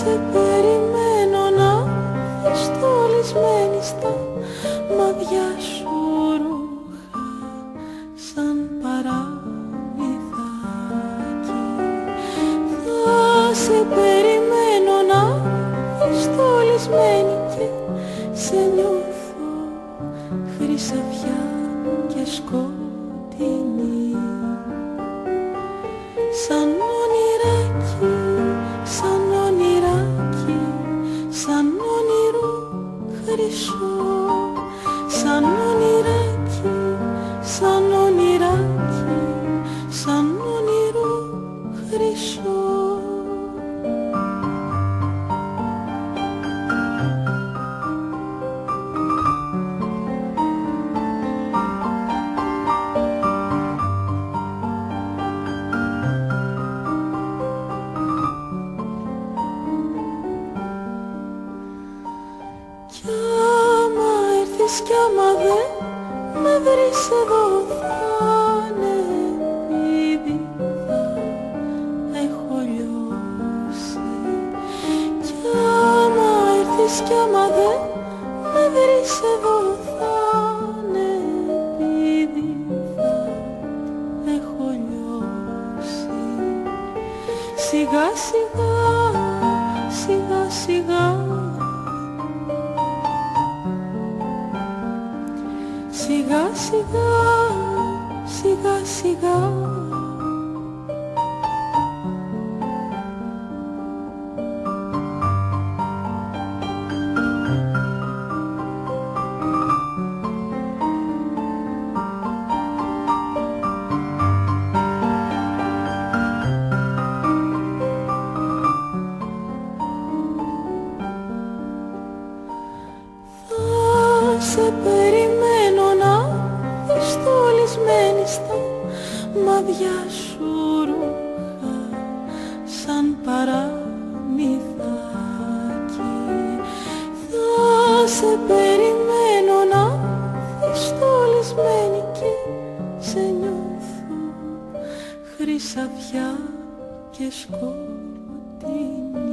σε περιμένω να δεις στολισμένη στα μάτια σου ρούχα σαν παραμυθάκι. Θα σε περιμένω να δεις στολισμένη και σε νιώθω χρυσαφιά και σκοτεινή. Σαν όνειράκι, σαν όνειράκι, σαν όνειρο χρυσό. Σαν όνειράκι, σαν όνειράκι, σαν όνειρο χρυσό. Κι άμα έρθεις κι άμα δεν με βρεις εδώ θα είναι επειδή θα έχω λιώσει. Κι άμα έρθεις κι άμα δεν με βρεις εδώ θα είναι επειδή θα έχω λιώσει. Σιγά σιγά, σιγά σιγά, σιγά σιγά, σιγά σιγά. Σε περιμένω να δεις στολισμένη στα μάτια σου ρούχα σαν παραμυθάκι. Θα σε περιμένω να δεις στολισμένη και σε νιώθω χρυσαφιά και σκοτεινή.